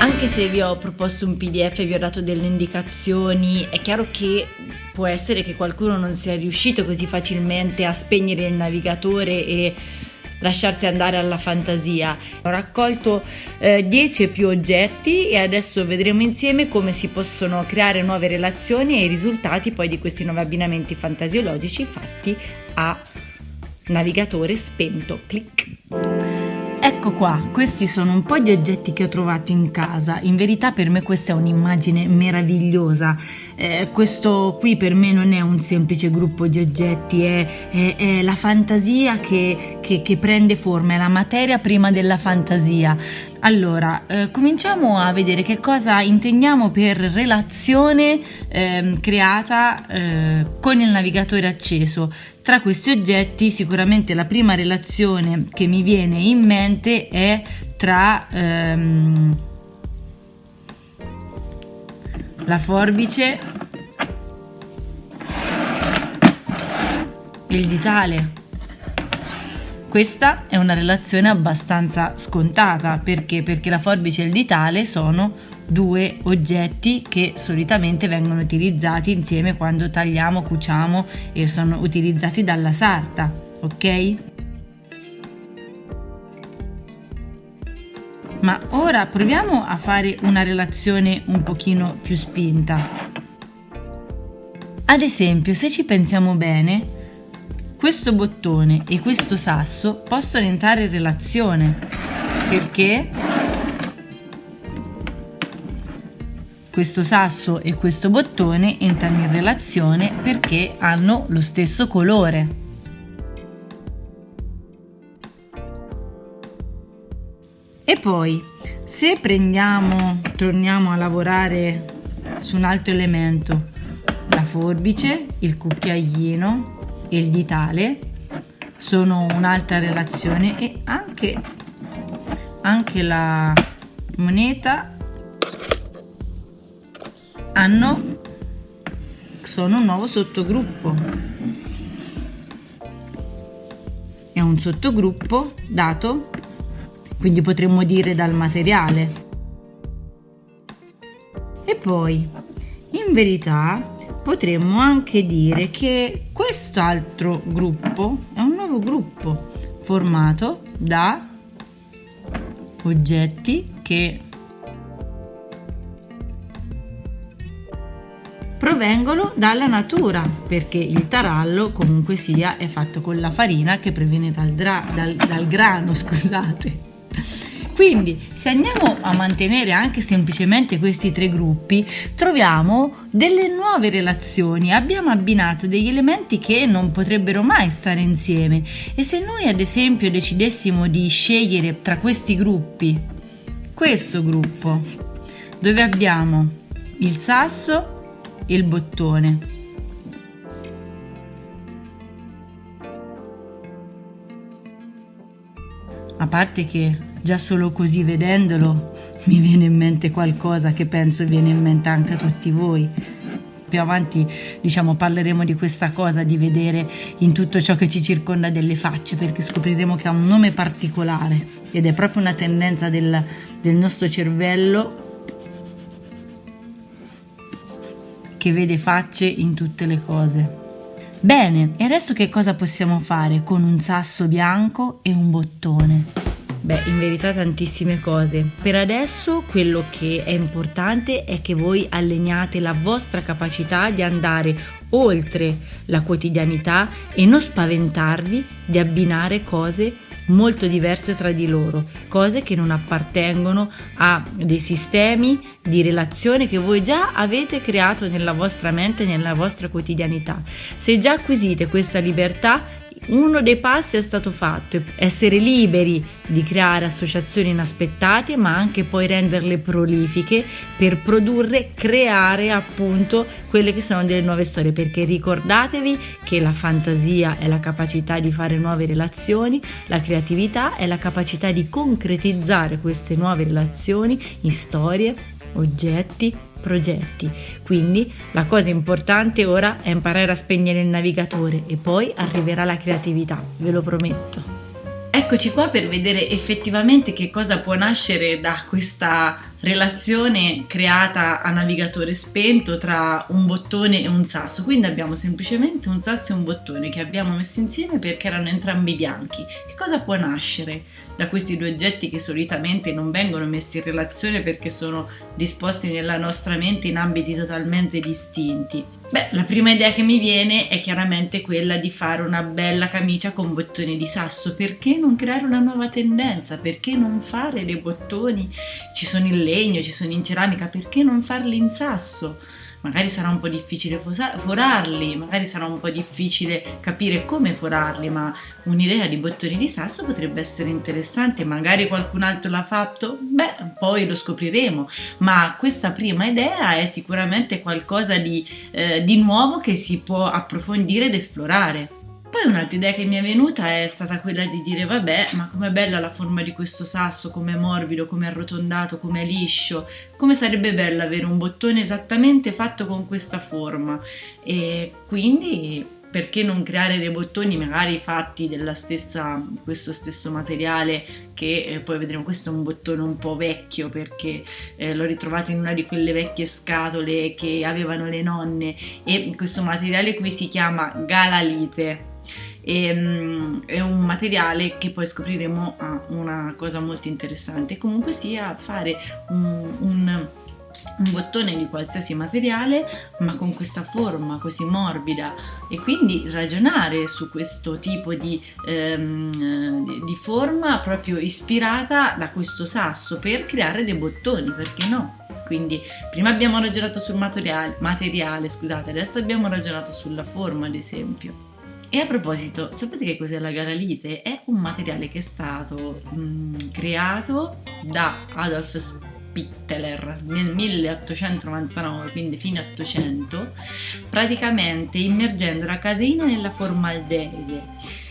Anche se vi ho proposto un PDF e vi ho dato delle indicazioni, è chiaro che può essere che qualcuno non sia riuscito così facilmente a spegnere il navigatore e lasciarsi andare alla fantasia. Ho raccolto 10 e più oggetti e adesso vedremo insieme come si possono creare nuove relazioni e i risultati poi di questi nuovi abbinamenti fantasiologici fatti a navigatore spento. Clic. Ecco qua, questi sono un po' di oggetti che ho trovato in casa. In verità per me questa è un'immagine meravigliosa. Questo qui per me non è un semplice gruppo di oggetti, è la fantasia che prende forma, è la materia prima della fantasia. Allora, cominciamo a vedere che cosa intendiamo per relazione creata con il navigatore acceso. Tra questi oggetti sicuramente la prima relazione che mi viene in mente è tra la forbice e il ditale. Questa è una relazione abbastanza scontata, perché la forbice e il ditale sono due oggetti che solitamente vengono utilizzati insieme quando tagliamo, cuciamo e sono utilizzati dalla sarta, ok? Ma ora proviamo a fare una relazione un pochino più spinta. Ad esempio, se ci pensiamo bene, questo bottone e questo sasso possono entrare in relazione perché questo sasso e questo bottone entrano in relazione perché hanno lo stesso colore. E poi, se torniamo a lavorare su un altro elemento, la forbice, il cucchiaino e il ditale sono un'altra relazione e anche la moneta sono un nuovo sottogruppo. È un sottogruppo dato, quindi potremmo dire dal materiale. E poi, in verità, potremmo anche dire che quest'altro gruppo è un nuovo gruppo formato da oggetti che provengono dalla natura, perché il tarallo comunque sia è fatto con la farina che proviene dal grano, scusate. Quindi, se andiamo a mantenere anche semplicemente questi tre gruppi, troviamo delle nuove relazioni. Abbiamo abbinato degli elementi che non potrebbero mai stare insieme. E se noi, ad esempio, decidessimo di scegliere tra questi gruppi, questo gruppo, dove abbiamo il sasso e il bottone, a parte che già solo così vedendolo mi viene in mente qualcosa che penso viene in mente anche a tutti voi. Più avanti, parleremo di questa cosa, di vedere in tutto ciò che ci circonda delle facce, perché scopriremo che ha un nome particolare ed è proprio una tendenza del nostro cervello che vede facce in tutte le cose. Bene, e adesso che cosa possiamo fare con un sasso bianco e un bottone? Beh, in verità tantissime cose. Per adesso quello che è importante è che voi alleniate la vostra capacità di andare oltre la quotidianità e non spaventarvi di abbinare cose molto diverse tra di loro, cose che non appartengono a dei sistemi di relazione che voi già avete creato nella vostra mente, nella vostra quotidianità. Se già acquisite questa libertà, uno dei passi è stato fatto, essere liberi di creare associazioni inaspettate, ma anche poi renderle prolifiche per creare appunto quelle che sono delle nuove storie, perché ricordatevi che la fantasia è la capacità di fare nuove relazioni, la creatività è la capacità di concretizzare queste nuove relazioni in storie, oggetti, progetti. Quindi la cosa importante ora è imparare a spegnere il navigatore e poi arriverà la creatività, ve lo prometto. Eccoci qua per vedere effettivamente che cosa può nascere da questa relazione creata a navigatore spento tra un bottone e un sasso. Quindi abbiamo semplicemente un sasso e un bottone che abbiamo messo insieme perché erano entrambi bianchi. Che cosa può nascere da questi due oggetti che solitamente non vengono messi in relazione perché sono disposti nella nostra mente in ambiti totalmente distinti? Beh, la prima idea che mi viene è chiaramente quella di fare una bella camicia con bottoni di sasso. Perché non creare una nuova tendenza? Perché non fare dei bottoni? Ci sono in legno, ci sono in ceramica, perché non farli in sasso? Magari sarà un po' difficile forarli, magari sarà un po' difficile capire come forarli, ma un'idea di bottoni di sasso potrebbe essere interessante. Magari qualcun altro l'ha fatto? Beh, poi lo scopriremo, ma questa prima idea è sicuramente qualcosa di nuovo che si può approfondire ed esplorare. Poi un'altra idea che mi è venuta è stata quella di dire vabbè, ma com'è bella la forma di questo sasso, com'è morbido, com'è arrotondato, com'è liscio, come sarebbe bello avere un bottone esattamente fatto con questa forma. E quindi perché non creare dei bottoni magari fatti di questo stesso materiale che poi vedremo. Questo è un bottone un po' vecchio perché l'ho ritrovato in una di quelle vecchie scatole che avevano le nonne, e questo materiale qui si chiama galalite. È un materiale che poi scopriremo ha una cosa molto interessante. Comunque sia, fare un bottone di qualsiasi materiale ma con questa forma così morbida, e quindi ragionare su questo tipo di forma proprio ispirata da questo sasso per creare dei bottoni, perché no? Quindi prima abbiamo ragionato sul materiale, scusate, adesso abbiamo ragionato sulla forma, ad esempio. E a proposito, sapete che cos'è la galalite? È un materiale che è stato creato da Adolf Spitteler nel 1899, quindi fine 800, praticamente immergendo la caseina nella formaldeide.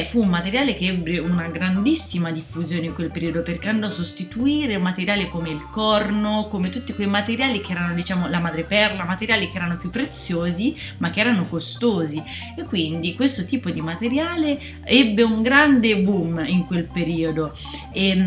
Fu un materiale che ebbe una grandissima diffusione in quel periodo perché andò a sostituire materiali come il corno, come tutti quei materiali che erano, diciamo, la madreperla, materiali che erano più preziosi ma che erano costosi, e quindi questo tipo di materiale ebbe un grande boom in quel periodo ed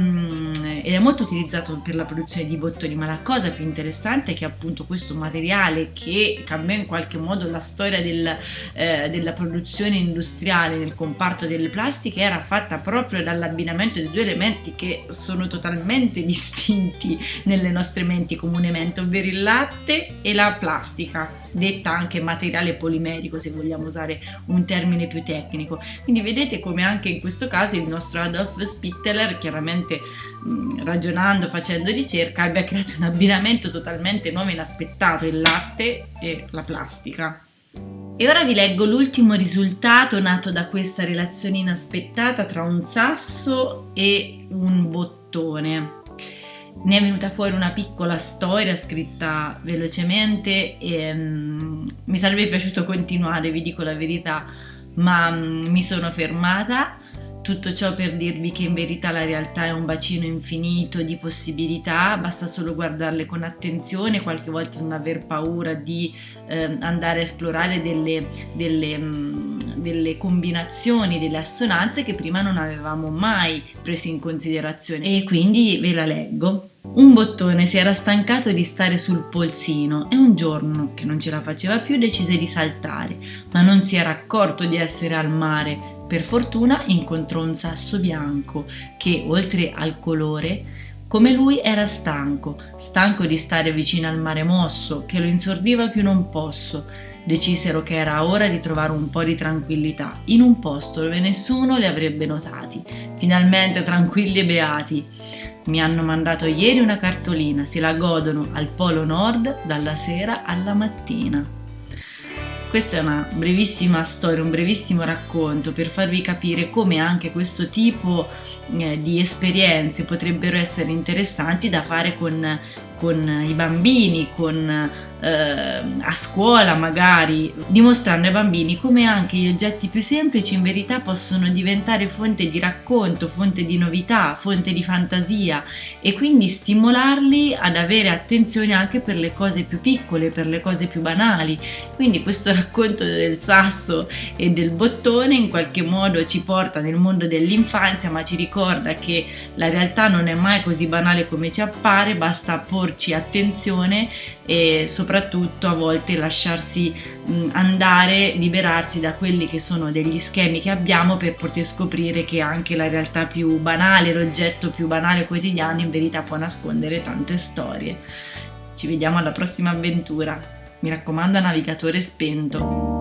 è molto utilizzato per la produzione di bottoni. Ma la cosa più interessante è che appunto questo materiale, che cambiò in qualche modo la storia della produzione industriale nel comparto delle plastiche, era fatta proprio dall'abbinamento di due elementi che sono totalmente distinti nelle nostre menti comunemente, ovvero il latte e la plastica, detta anche materiale polimerico se vogliamo usare un termine più tecnico. Quindi vedete come anche in questo caso il nostro Adolf Spitteler, chiaramente ragionando, facendo ricerca, abbia creato un abbinamento totalmente nuovo e inaspettato: il latte e la plastica. E ora vi leggo l'ultimo risultato nato da questa relazione inaspettata tra un sasso e un bottone. Ne è venuta fuori una piccola storia scritta velocemente e mi sarebbe piaciuto continuare, vi dico la verità, ma mi sono fermata. Tutto ciò per dirvi che in verità la realtà è un bacino infinito di possibilità, basta solo guardarle con attenzione, qualche volta non aver paura di andare a esplorare delle combinazioni, delle assonanze che prima non avevamo mai preso in considerazione. E quindi ve la leggo. Un bottone si era stancato di stare sul polsino e un giorno, che non ce la faceva più, decise di saltare, ma non si era accorto di essere al mare. Per fortuna incontrò un sasso bianco che, oltre al colore, come lui era stanco di stare vicino al mare mosso, che lo insordiva più non posso. Decisero che era ora di trovare un po' di tranquillità, in un posto dove nessuno li avrebbe notati. Finalmente tranquilli e beati. Mi hanno mandato ieri una cartolina, se la godono al Polo Nord dalla sera alla mattina. Questa è una brevissima storia, un brevissimo racconto per farvi capire come anche questo tipo di esperienze potrebbero essere interessanti da fare con i bambini, con a scuola magari, dimostrando ai bambini come anche gli oggetti più semplici in verità possono diventare fonte di racconto, fonte di novità, fonte di fantasia, e quindi stimolarli ad avere attenzione anche per le cose più piccole, per le cose più banali. Quindi questo racconto del sasso e del bottone in qualche modo ci porta nel mondo dell'infanzia, ma ci ricorda che la realtà non è mai così banale come ci appare, basta porci attenzione e soprattutto a volte lasciarsi andare, liberarsi da quelli che sono degli schemi che abbiamo, per poter scoprire che anche la realtà più banale, l'oggetto più banale quotidiano in verità può nascondere tante storie. Ci vediamo alla prossima avventura. Mi raccomando, navigatore spento.